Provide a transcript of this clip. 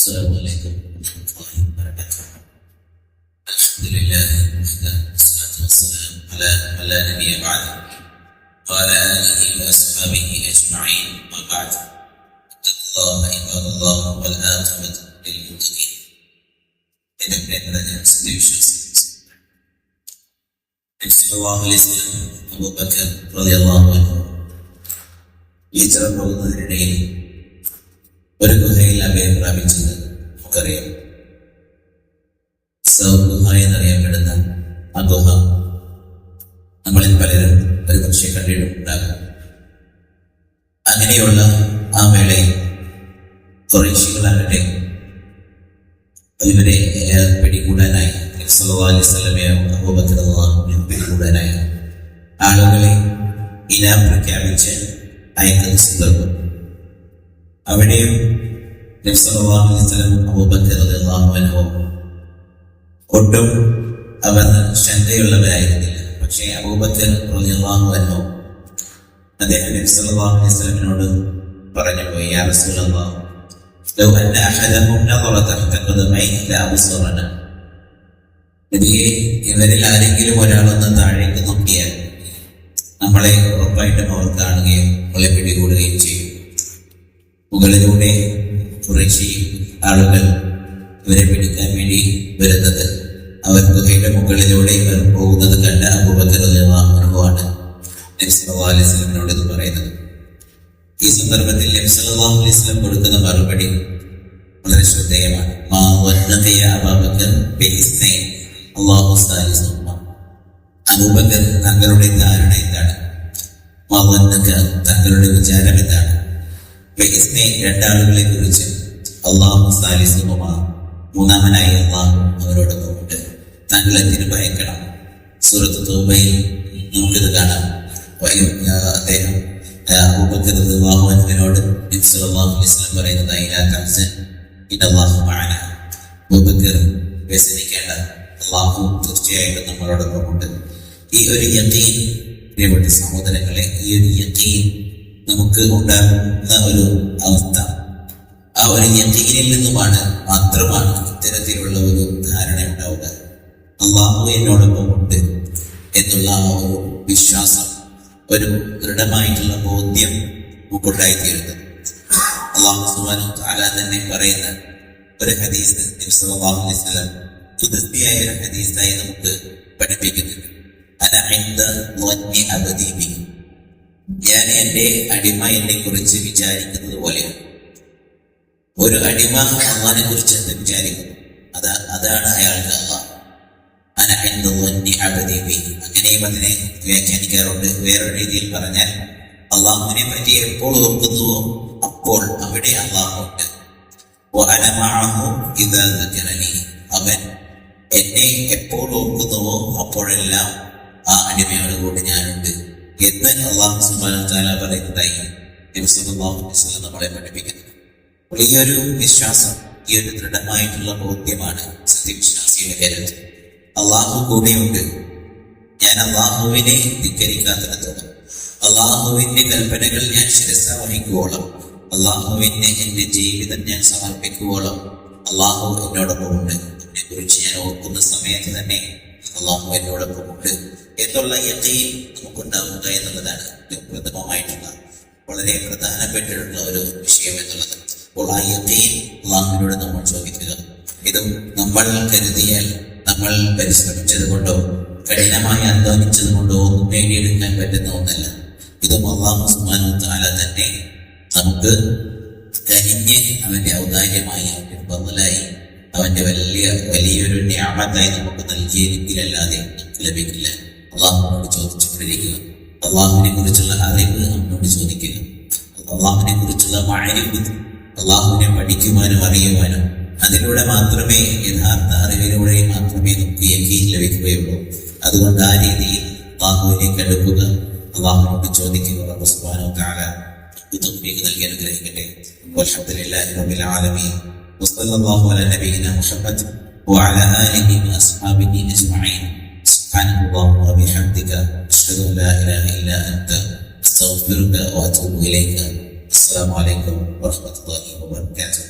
السلام عليكم ورحمة الله وبركاته. الحمد لله وحده والصلاة والسلام على من لا نبي بعده وعلى آله وأصحابه أجمعين وبعد. اتقوا الله عباد الله والعاقبة للمتقين. അബൂബക്കർ റളിയല്ലാഹു അൻഹു ഹിജ്റ പോകുന്നതിനിടയിൽ ഒരു ഗുഹയിൽ അഭയം പ്രാപിച്ചത് നമുക്കറിയാം. ഗുഹ എന്നറിയപ്പെടുന്ന ആ ഗുഹ നമ്മളിൽ പലരും ഒരു പക്ഷേ കണ്ടിട്ടുണ്ടാകും. അങ്ങനെയുള്ള ആ വേളയിൽ ഖുറൈശികളാകട്ടെ ഇവരെ പിടികൂടാനായി സല്ലല്ലാഹു അലൈഹി വസല്ലമയോ അബൂബക്കർ റളിയല്ലാഹു അൻഹു പിടികൂടാനായി ആളുകളെ ഇനാം പ്രഖ്യാപിച്ച് അയക്കുന്ന സന്ദർഭം. അവിടെയും നബി സല്ലല്ലാഹു അലൈഹി വസല്ലം അബൂബക്കർ റളിയല്ലാഹു അൻഹു ഒട്ടും അവർ ശ്രദ്ധയുള്ളവരായിരുന്നില്ല. പക്ഷേ അബൂബക്കർ റളിയല്ലാഹു അൻഹു അദ്ദേഹം നബി സല്ലല്ലാഹു അലൈഹി വസല്ലമിനോട് പറഞ്ഞു പോയി, യാ റസൂലല്ലാഹ് ലൗ അന്ന അഹദഹും നദറ തഹത ഖദമൈഹി ലഅബ്സറന. നബിയെ, ഇവരിൽ ആരെങ്കിലും ഒരാളൊന്ന് താഴേക്ക് നോക്കിയാൽ നമ്മളെ ഉറപ്പായിട്ടും അവർ കാണുകയും നമ്മളെ പിടികൂടുകയും ചെയ്യും. മുകളിലൂടെ ഖുറൈശി ആളുകൾ ഇവരെ പിടിക്കാൻ വേണ്ടി വരുന്നത്, അവർ ഗുഹയുടെ മുകളിലൂടെ ഇവർ പോകുന്നത് കണ്ട അബൂബക്കർ റളിയല്ലാഹു അൻഹു ആണ് നബി സല്ലല്ലാഹു അലൈഹി വസല്ലമിനോട് ഇത് പറയുന്നത്. ഈ സന്ദർഭത്തിൽ നബി സല്ലല്ലാഹു അലൈഹി വസല്ലം കൊടുക്കുന്ന മറുപടി വളരെ ശ്രദ്ധേയമാണ്. മാ വന്നക യാ അബൂബക്കർ ബിഇസ്നൈൻ അല്ലാഹു സാലിസുഹുമ. അബൂബക്കർ, തങ്ങളുടെ ധാരണ എന്താണ്? മാ വന്നക, തങ്ങളുടെ വിചാരം എന്താണ്? ബിഇസ്നൈൻ, രണ്ടാളുകളെ കുറിച്ച്. അല്ലാഹു സാലിസുഹുമ, മൂന്നാമനായി അല്ലാഹു അവരോടൊപ്പമുണ്ട്. താങ്കൾ എന്തിനു ഭയക്കണം? സൂറത്ത് തൗബയിൽ നമുക്കിത് കാണാം. അദ്ദേഹം അബൂബക്കർ റളിയല്ലാഹു അൻഹുവിനോട് നബി സല്ലല്ലാഹു അലൈഹി വസല്ലം പറയുന്നതായി, ലാ തഹ്സൻ ഇന്നല്ലാഹു മഅന. അബൂബക്കർ, വ്യസനിക്കേണ്ട, അല്ലാഹു തീർച്ചയായിട്ടും നമ്മളോടൊപ്പമുണ്ട്. ഈ ഒരു യഖീൻ, പ്രിയപ്പെട്ട സഹോദരങ്ങളെ, ഈ ഒരു യഖീൻ നമുക്ക് ഉണ്ടാകുന്ന ഒരു അവസ്ഥ, ആ ഒരു യഖീനിൽ നിന്നുമാണ് മാത്രമാണ് ഇത്തരത്തിലുള്ള ഒരു ധാരണ ഉണ്ടാവുക. അല്ലാഹു എന്നോടൊപ്പമുണ്ട് എന്നുള്ള ആ ഒരു വിശ്വാസം, ഒരു ദൃഢമായിട്ടുള്ള ബോധ്യം നമുക്കുണ്ടായിത്തീരുന്നത്. അല്ലാഹു സുബ്ഹാനഹു വ തആല തന്നെ പറയുന്ന ഒരു ഹദീസ് നബി സല്ലല്ലാഹു അലൈഹി വസല്ലം ഖുദ്സിയായ ഒരു ഹദീസായി നമുക്ക് പഠിപ്പിക്കുന്നുണ്ട്. അന ഇൻദ ളന്നി അബ്ദി ബി. ഞാൻ എൻ്റെ അടിമ എന്നെ കുറിച്ച് വിചാരിക്കുന്നത് പോലെയാണ്. ഒരു അടിമ അള്ളാഹിനെ കുറിച്ച് എന്ത് വിചാരിക്കുന്നു, അതാണ് അയാൾക്ക് അള്ളാഹ്. അന ഇൻദ ളന്നി അബ്ദി ബി. അങ്ങനെയും അതിനെ വ്യാഖ്യാനിക്കാറുണ്ട്. വേറൊരു രീതിയിൽ പറഞ്ഞാൽ, അള്ളാഹുവിനെ പറ്റി എപ്പോൾ ഓർക്കുന്നുവോ അപ്പോൾ അവിടെ അള്ളാഹു ഉണ്ട്. വഅന മഅഹു ഇദാ ദക്കറനി. അവൻ എന്നെ എപ്പോൾ ഓർക്കുന്നുവോ അപ്പോഴെല്ലാം ആ അടിമയോട് കൂടി ഞാനുണ്ട് എന്ന് അല്ലാഹു സുബ്ഹാനഹു വ തആല പറയുന്നതായി നബി സല്ലല്ലാഹു അലൈഹി വസല്ലം നമ്മളെ പഠിപ്പിക്കുന്നു. ഈ ഒരു വിശ്വാസം, ഈ ഒരു ദൃഢമായിട്ടുള്ള ബോധ്യമാണ് സത്യവിശ്വാസിയുടെ കരുത്ത്. അള്ളാഹു കൂടെയുണ്ട്. ഞാൻ അള്ളാഹുവിനെ ധിക്കരിക്കാത്തിടത്തോളം, അള്ളാഹുവിന്റെ കൽപ്പനകൾ ഞാൻ ശിരസ വഹിക്കുവോളം, അള്ളാഹുവിനെ എന്റെ ജീവിതം ഞാൻ സമർപ്പിക്കുവോളം അള്ളാഹു എന്നോടൊപ്പമുണ്ട്. എന്നെ കുറിച്ച് ഞാൻ ഓർക്കുന്ന സമയത്ത് തന്നെ അള്ളാഹു എന്നോടൊപ്പമുണ്ട് എന്നുള്ള യഖീൻ നമുക്കുണ്ടാവുക എന്നുള്ളതാണ് പ്രഥമമായിട്ടുള്ള വളരെ പ്രധാനപ്പെട്ടിട്ടുള്ള ഒരു വിഷയം എന്നുള്ളത്. അപ്പോൾ ആ യഖീൻ അള്ളാഹുവിനോട് നമ്മൾ ചോദിക്കുക. ഇതും നമ്മൾ കരുതിയാൽ, നമ്മൾ പരിശ്രമിച്ചത് കൊണ്ടോ കഠിനമായി അധ്വാനിച്ചത് കൊണ്ടോ ഒന്നും നേടിയെടുക്കാൻ പറ്റുന്ന ഒന്നല്ല. ഇതും അല്ലാഹു സുബ്ഹാനഹു വ തആല തന്നെ നമുക്ക് കനിഞ്ഞ് അവന്റെ ഔദാര്യമായി, അവന്റെ ഫളലായി, അവന്റെ വലിയൊരു നിഅമത്തായി നമുക്ക് നൽകിയെങ്കിലല്ലാതെ നമുക്ക് ലഭിക്കില്ല. അള്ളാഹുവിനോട് ചോദിച്ചുകൊണ്ടിരിക്കുക. അള്ളാഹുവിനെ കുറിച്ചുള്ള അറിവ് അവനോട് ചോദിക്കുക. അള്ളാഹുവിനെ കുറിച്ചുള്ള മഅരിഫത്ത്, അള്ളാഹുവിനെ പഠിക്കുവാനും അറിയുവാനും, അതിലൂടെ മാത്രമേ, യഥാർത്ഥ അറിവിലൂടെ മാത്രമേ നമുക്ക് യഖീൻ ലഭിക്കുകയുള്ളൂ. അതുകൊണ്ട് ആ രീതിയിൽ അള്ളാഹുവിലേക്ക് അടുക്കുക, അള്ളാഹുവിനോട് ചോദിക്കുക. റബ്ബ് സുബ്ഹാനഹു വ തആല തൗഫീഖ് നൽകി അനുഗ്രഹിക്കട്ടെ. വൽഹംദുലില്ലാഹി റബ്ബിൽ ആലമീൻ. വസല്ലല്ലാഹു അലാ നബിയിനാ മുഹമ്മദ് വഅലാ ആലിഹി വഅസ്ഹാബിഹി അജ്മഈൻ. സുബ്ഹാനല്ലാഹി വബിഹംദിക അഷ്ഹദു അൻ ലാ ഇലാഹ ഇല്ലാ അൻത അസ്തഗ്ഫിറുക വഅതൂബു ഇലൈക. അസ്സലാമു അലൈക്കും വറഹ്മത്തുള്ളാഹി വബറകാതുഹു.